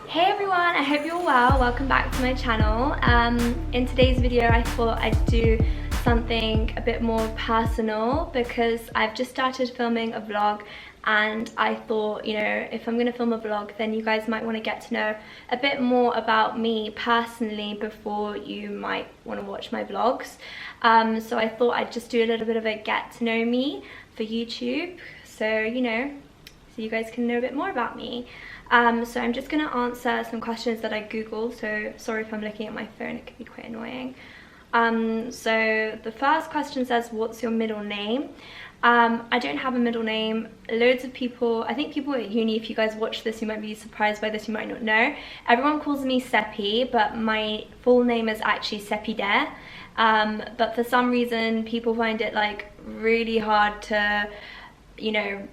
Hey everyone, I hope you're well. Welcome back to my channel. In today's video I thought I'd do something a bit more personal because I've just started filming a vlog, and I thought, you know, if I'm gonna film a vlog then you guys might want to get to know a bit more about me personally before you might want to watch my vlogs. So I thought I'd just do a little bit of a get to know me for YouTube, so you know, so you guys can know a bit more about me. So I'm just going to answer some questions that I googled, so sorry if I'm looking at my phone, it could be quite annoying. So the first question says, what's your middle name? I don't have a middle name. Loads of people, I think people at uni, if you guys watch this you might be surprised by this, you might not know. Everyone calls me Sepii, but my full name is actually Sepii. But for some reason people find it like really hard to, you know,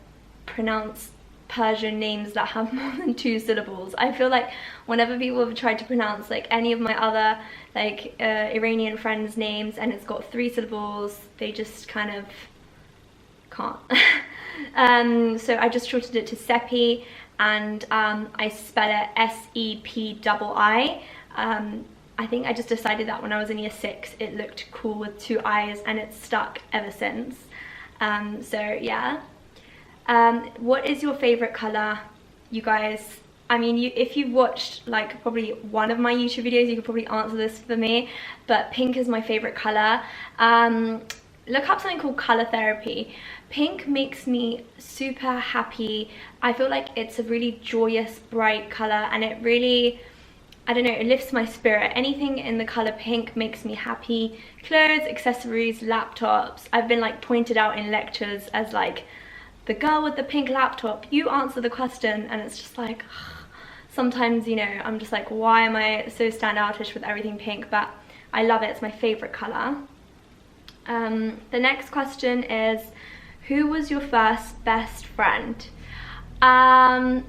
pronounce Persian names that have more than 2 syllables. I feel like whenever people have tried to pronounce like any of my other like Iranian friends' names and it's got 3 syllables, they just kind of can't. So I just shortened it to Sepii, and I spell it Sepii. I think I just decided that when I was in year 6 it looked cool with 2 I's, and it's stuck ever since. So yeah. What is your favorite color? You guys, I mean, if you've watched like probably one of my YouTube videos, you could probably answer this for me, but pink is my favorite color. Look up something called color therapy. Pink makes me super happy. I feel like it's a really joyous, bright color, and it really, I don't know, it lifts my spirit. Anything in the color pink makes me happy. Clothes, accessories, laptops. I've been like pointed out in lectures as like the girl with the pink laptop. You answer the question, and it's just like, sometimes, you know, I'm just like, why am I so standoutish with everything pink? But I love it, it's my favorite color. The next question is, who was your first best friend? My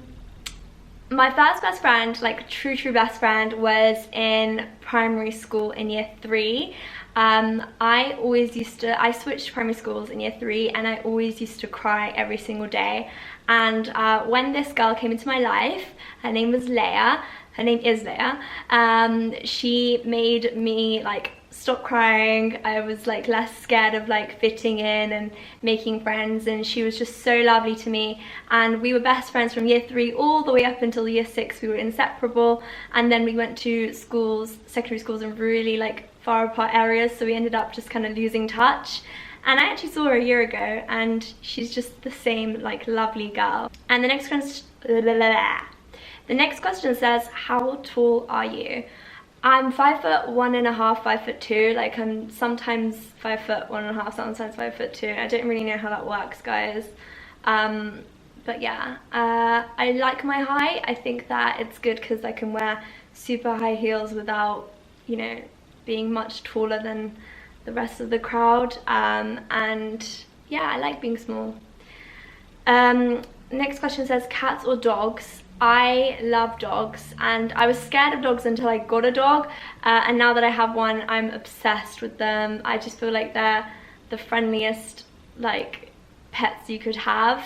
first best friend, like true best friend, was in primary school in year 3. I switched primary schools in year 3, and I always used to cry every single day. And when this girl came into my life, her name was Leia, her name is Leia, she made me like stop crying. I was like less scared of like fitting in and making friends, and she was just so lovely to me, and we were best friends from year 3 all the way up until year 6. We were inseparable, and then we went to schools, secondary schools, in really like far apart areas, so we ended up just kind of losing touch. And I actually saw her a year ago, and she's just the same like lovely girl. And the next question says, how tall are you? I'm 5'1.5", 5'2". Like I'm sometimes 5'1.5", sometimes 5'2". I don't really know how that works, guys. But yeah, I like my height. I think that it's good because I can wear super high heels without, you know, being much taller than the rest of the crowd. And yeah, I like being small. Next question says, cats or dogs? I love dogs, and I was scared of dogs until I got a dog, and now that I have one, I'm obsessed with them. I just feel like they're the friendliest like pets you could have.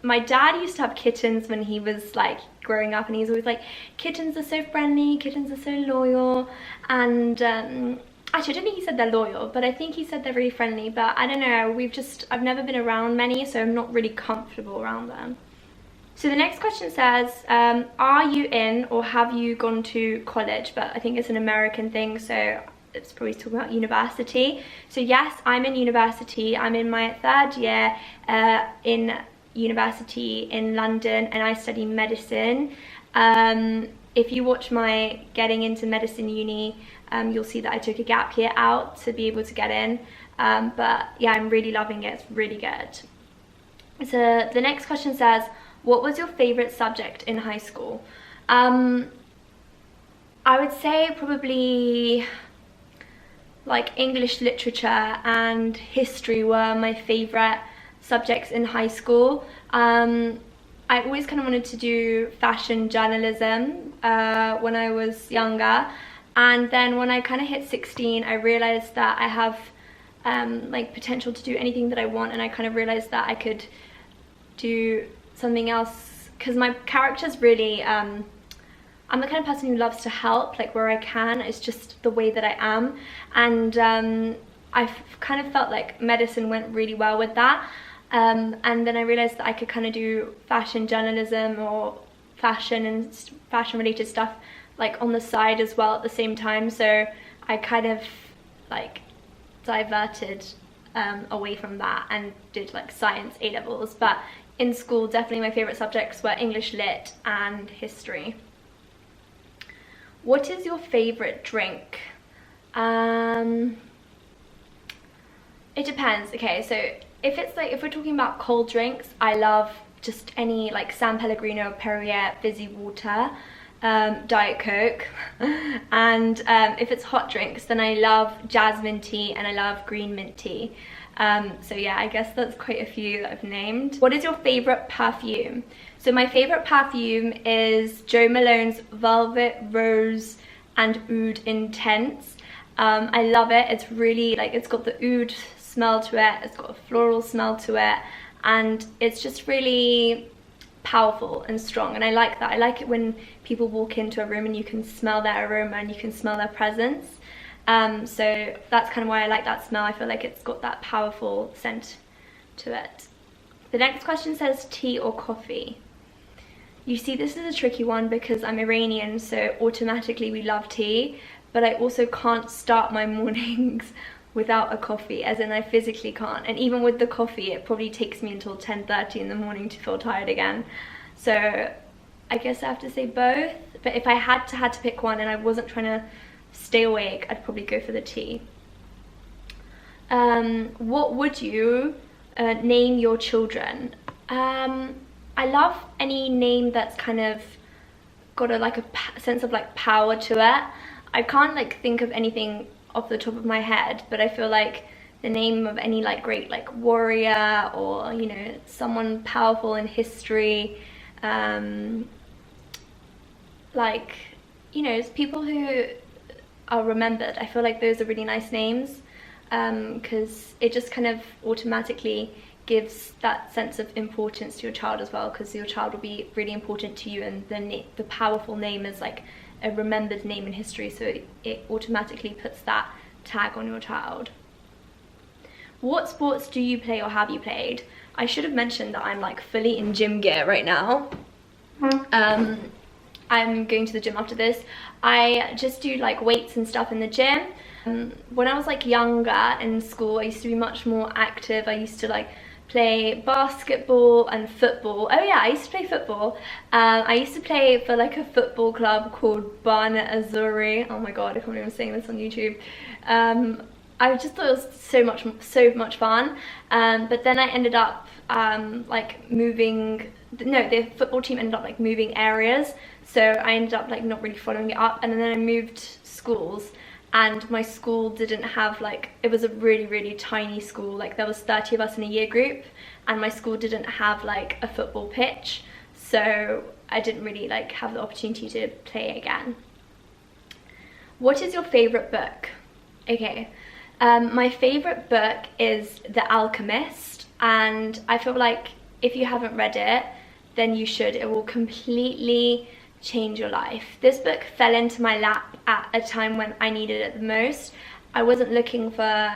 My dad used to have kittens when he was like growing up, and he's always like, kittens are so friendly, kittens are so loyal. And actually I don't think he said they're loyal, but I think he said they're really friendly. But I don't know, I've never been around many, so I'm not really comfortable around them. So the next question says, are you in or have you gone to college? But I think it's an American thing, so it's probably talking about university. So yes, I'm in university. I'm in my 3rd year in university in London, and I study medicine. If you watch my getting into medicine uni, you'll see that I took a gap year out to be able to get in. But yeah, I'm really loving it. It's really good. So the next question says, what was your favorite subject in high school? I would say probably like English literature and history were my favorite subjects in high school. I always kind of wanted to do fashion journalism when I was younger, and then when I kind of hit 16 I realized that I have like potential to do anything that I want, and I kind of realized that I could do something else, because my character's really I'm the kind of person who loves to help, like where I can. It's just the way that I am, and I've kind of felt like medicine went really well with that. And then I realized that I could kind of do fashion journalism or fashion and fashion related stuff like on the side as well at the same time. So I kind of like diverted away from that and did like science A-levels. But in school, definitely my favorite subjects were English Lit and history. What is your favorite drink? It depends. Okay, so if we're talking about cold drinks, I love just any like San Pellegrino, Perrier, fizzy water, Diet Coke. And if it's hot drinks, then I love jasmine tea and I love green mint tea. So yeah, I guess that's quite a few that I've named. What is your favorite perfume? So my favorite perfume is Jo Malone's Velvet Rose and Oud Intense. I love it. It's really like, it's got the oud smell to it, it's got a floral smell to it, and it's just really powerful and strong, and I like that. I like it when people walk into a room and you can smell their aroma and you can smell their presence. So that's kind of why I like that smell. I feel like it's got that powerful scent to it. The next question says tea or coffee. You see, this is a tricky one because I'm Iranian, so automatically we love tea, but I also can't start my mornings without a coffee, as in I physically can't. And even with the coffee, it probably takes me until 10:30 in the morning to feel tired again. So I guess I have to say both, but if I had to pick one and I wasn't trying to stay awake, I'd probably go for the tea. What would you name your children? I love any name that's kind of got a sense of like power to it. I can't like think of anything off the top of my head, but I feel like the name of any like great like warrior, or you know, someone powerful in history, like, you know, people who are remembered. I feel like those are really nice names, because it just kind of automatically gives that sense of importance to your child as well, because your child will be really important to you, and the powerful name is like a remembered name in history, so it automatically puts that tag on your child. What sports do you play or have you played? I should have mentioned that I'm like fully in gym gear right now. I'm going to the gym after this. I just do like weights and stuff in the gym. When I was like younger in school, I used to be much more active. I used to like play basketball and football. Oh yeah, I used to play football. I used to play for like a football club called Barnet Azzurri. Oh my god, I can't believe I'm saying this on YouTube. I just thought it was so much fun. But then I ended up like moving. No, the football team ended up like moving areas, so I ended up like not really following it up. And then I moved schools, and my school didn't have like, it was a really tiny school, like there was 30 of us in a year group, and my school didn't have like a football pitch, so I didn't really like have the opportunity to play again. What is your favorite book? Okay, my favorite book is The Alchemist, and I feel like if you haven't read it, then you should. It will completely change your life. This book fell into my lap at a time when I needed it the most. I wasn't looking for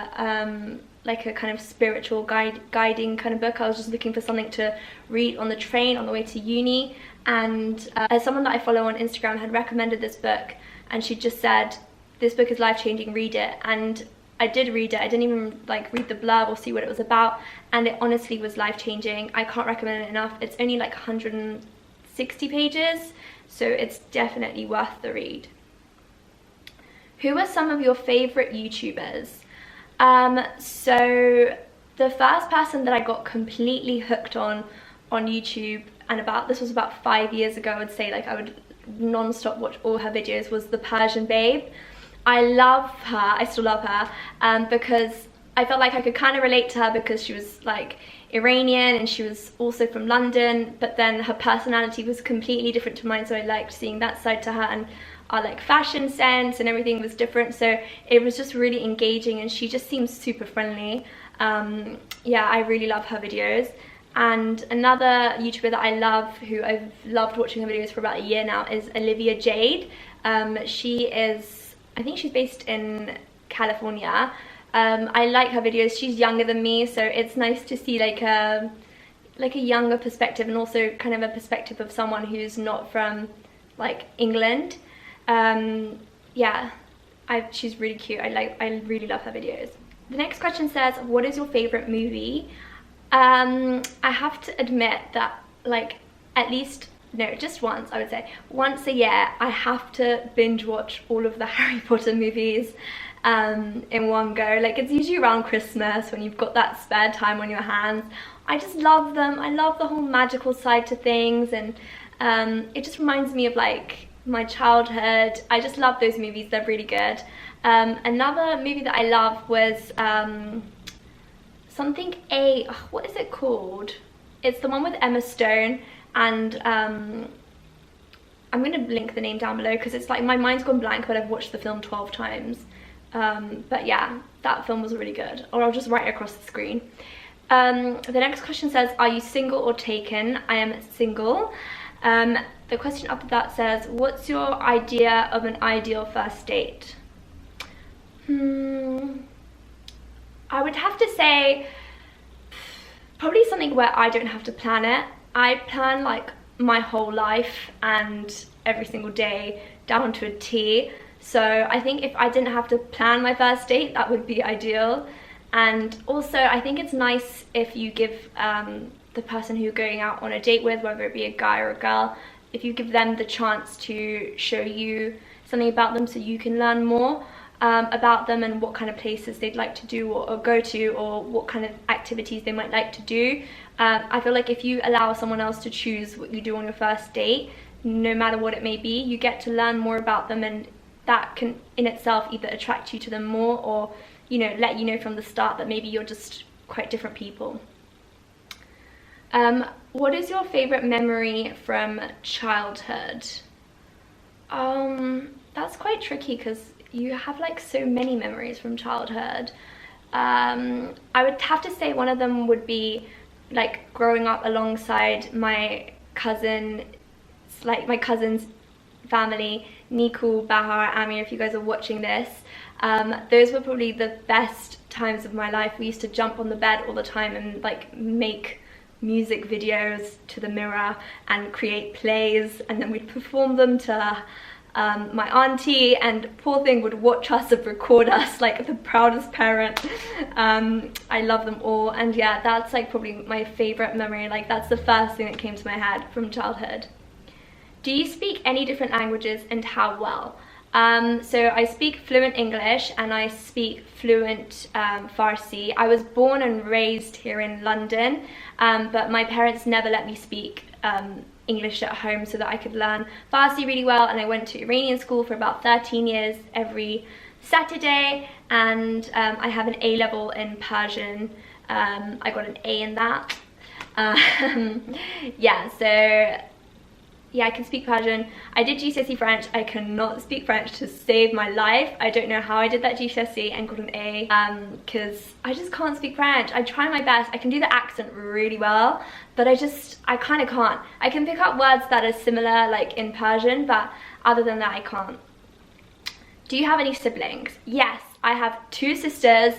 like a kind of spiritual guiding kind of book. I was just looking for something to read on the train on the way to uni, and someone that I follow on Instagram had recommended this book, and she just said, this book is life-changing, read it. And I did read it. I didn't even like read the blurb or see what it was about, and it honestly was life-changing. I can't recommend it enough. It's only like 160 pages, so it's definitely worth the read. Who are some of your favorite YouTubers? So the first person that I got completely hooked on YouTube, and this was about 5 years ago, I would say, like I would non-stop watch all her videos, was the Persian Babe. I love her, I still love her, because I felt like I could kind of relate to her because she was like Iranian and she was also from London, but then her personality was completely different to mine, so I liked seeing that side to her, and our like fashion sense and everything was different, so it was just really engaging, and she just seems super friendly. Yeah, I really love her videos. And another YouTuber that I love, who I've loved watching her videos for about a year now, is Olivia Jade. She is, I think she's based in California. I like her videos. She's younger than me, so it's nice to see like a younger perspective, and also kind of a perspective of someone who's not from like England. Yeah, she's really cute. I really love her videos. The next question says, what is your favorite movie? I have to admit that, like, at least, no, just once, I would say, once a year, I have to binge watch all of the Harry Potter movies in one go. Like, it's usually around Christmas when you've got that spare time on your hands. I just love them. I love the whole magical side to things, and it just reminds me of like my childhood. I just love those movies. They're really good. Another movie that I love was what is it called? It's the one with Emma Stone, and I'm gonna link the name down below because it's like my mind's gone blank, but I've watched the film 12 times. But yeah, that film was really good. Or I'll just write it across the screen. The next question says, are you single or taken? I am single. The question after that says, what's your idea of an ideal first date? I would have to say probably something where I don't have to plan it. I plan like my whole life and every single day down to a T. So I think if I didn't have to plan my first date, that would be ideal. And also I think it's nice if you give the person who you're going out on a date with, whether it be a guy or a girl, if you give them the chance to show you something about them so you can learn more about them and what kind of places they'd like to do or go to, or what kind of activities they might like to do. I feel like if you allow someone else to choose what you do on your first date, no matter what it may be, you get to learn more about them, and that can in itself either attract you to them more, or, you know, let you know from the start that maybe you're just quite different people. What is your favorite memory from childhood? That's quite tricky because you have like so many memories from childhood. I would have to say one of them would be like growing up alongside my cousin, like my cousin's family, Niku, Bahar, Amir, if you guys are watching this. Those were probably the best times of my life. We used to jump on the bed all the time and like make music videos to the mirror and create plays, and then we'd perform them to my auntie, and poor thing would watch us and record us like the proudest parent. I love them all, and yeah, that's like probably my favorite memory. Like that's the first thing that came to my head from childhood. Do you speak any different languages, and how well? So I speak fluent English and I speak fluent Farsi. I was born and raised here in London, but my parents never let me speak English at home so that I could learn Farsi really well, and I went to Iranian school for about 13 years every Saturday, and I have an A level in Persian. I got an A in that. Yeah, so yeah, I can speak Persian. I did GCSE French. I cannot speak French to save my life. I don't know how I did that GCSE and got an A, because I just can't speak French. I try my best. I can do the accent really well, but I kind of can't. I can pick up words that are similar like in Persian, but other than that I can't. Do you have any siblings? Yes, I have 2 sisters.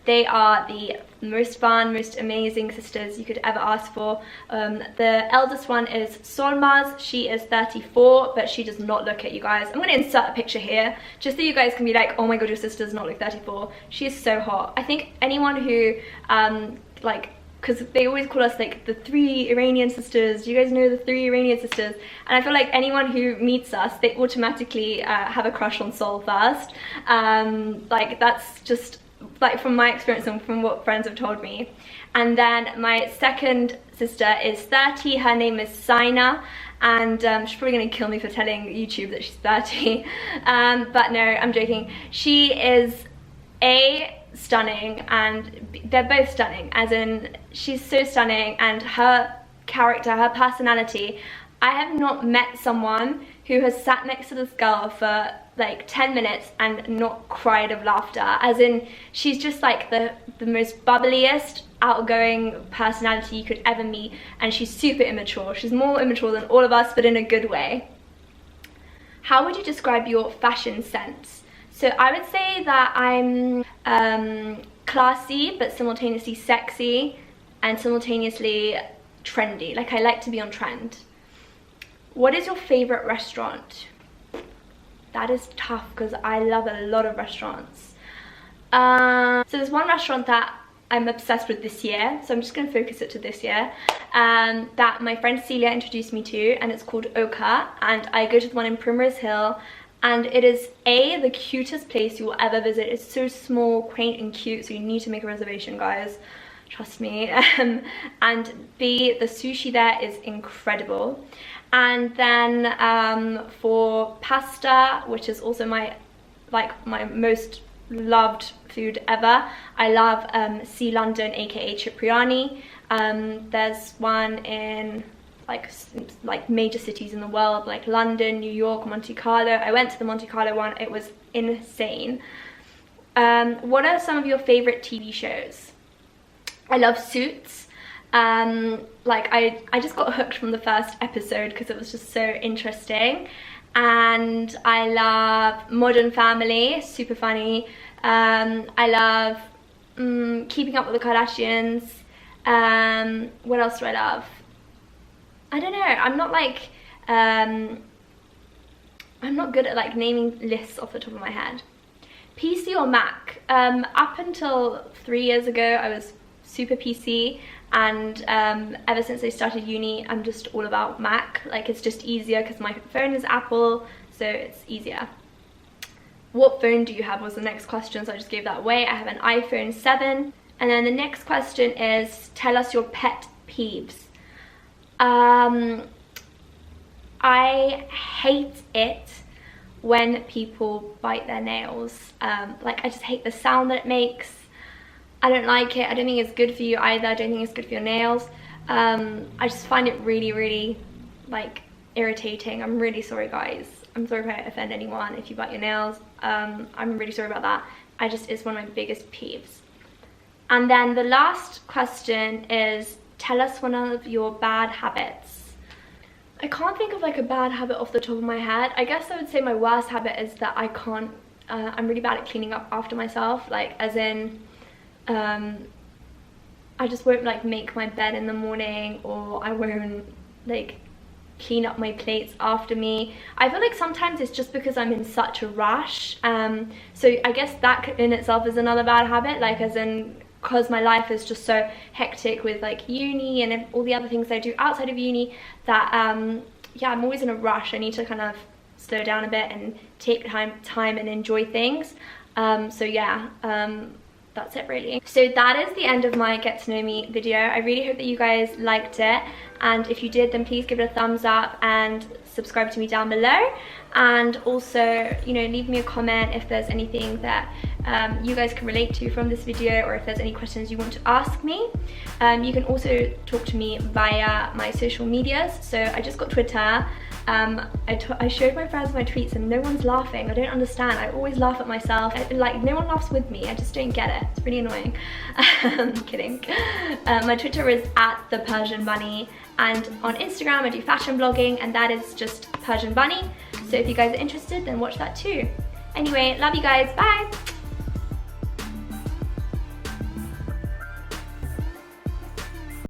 They are the most fun, most amazing sisters you could ever ask for. The eldest one is Solmaz. She is 34, but she does not look it, you guys. I'm going to insert a picture here just so you guys can be like, oh my god, your sister does not look 34. She is so hot. I think anyone who like, because they always call us like the 3 Iranian sisters. Do you guys know the 3 Iranian sisters? And I feel like anyone who meets us, they automatically have a crush on Sol first. Like that's just like from my experience and from what friends have told me. And then my second sister is 30. Her name is Saina, and she's probably gonna kill me for telling YouTube that she's 30. But no, I'm joking. She is stunning, and they're both stunning, as in she's so stunning, and her character, her personality, I have not met someone who has sat next to this girl for like 10 minutes and not cried of laughter. As in, she's just like the most bubbliest, outgoing personality you could ever meet, and she's super immature. She's more immature than all of us, but in a good way. How would you describe your fashion sense? So I would say that I'm classy, but simultaneously sexy, and simultaneously trendy. Like, I like to be on trend. What is your favorite restaurant? That is tough because I love a lot of restaurants. So there's one restaurant that I'm obsessed with this year, so I'm just going to focus it to this year, that my friend Celia introduced me to, and it's called Oka, and I go to the one in Primrose Hill, and it is the cutest place you will ever visit. It's so small, quaint and cute, so you need to make a reservation, guys. Trust me. And B, the sushi there is incredible. And then for pasta, which is also my most loved food ever, I love Sea London, aka Cipriani. There's one in like major cities in the world, like London, New York, Monte Carlo. I went to the Monte Carlo one, it was insane. What are some of your favorite TV shows? I love Suits. Like I just got hooked from the first episode because it was just so interesting. And I love Modern Family, super funny. I love Keeping Up with the Kardashians. What else do I love? I don't know, I'm not like I'm not good at like naming lists off the top of my head. PC or Mac? Up until 3 years ago I was super PC, and ever since I started uni I'm just all about Mac. Like, it's just easier because my phone is Apple, so it's easier. What phone do you have was the next question, so I just gave that away. I have an iPhone 7. And then the next question is, tell us your pet peeves. I hate it when people bite their nails. Like, I just hate the sound that it makes. I don't like it. I don't think it's good for you either. I don't think it's good for your nails. I just find it really, really like irritating. I'm really sorry, guys. I'm sorry if I offend anyone if you bite your nails. I'm really sorry about that. It's one of my biggest peeves. And then the last question is, tell us one of your bad habits. I can't think of like a bad habit off the top of my head. I guess I would say my worst habit is that I can't, I'm really bad at cleaning up after myself. Like, as in, I just won't like make my bed in the morning, or I won't like clean up my plates after me. I feel like sometimes it's just because I'm in such a rush. So I guess that in itself is another bad habit, like as in, because my life is just so hectic with like uni and all the other things I do outside of uni, that yeah, I'm always in a rush. I need to kind of slow down a bit and take time and enjoy things. So yeah, that's it really. So that is the end of my get to know me video. I really hope that you guys liked it, and if you did, then please give it a thumbs up and subscribe to me down below. And also, you know, leave me a comment if there's anything that you guys can relate to from this video, or if there's any questions you want to ask me. You can also talk to me via my social medias. So I just got Twitter. I showed my friends my tweets and no one's laughing. I don't understand. I always laugh at myself. Like, no one laughs with me. I just don't get it. It's really annoying. I'm kidding. My Twitter is @thepersianbunny, and on Instagram I do fashion blogging, and that is just Persian Bunny. So if you guys are interested, then watch that too. Anyway, love you guys. Bye.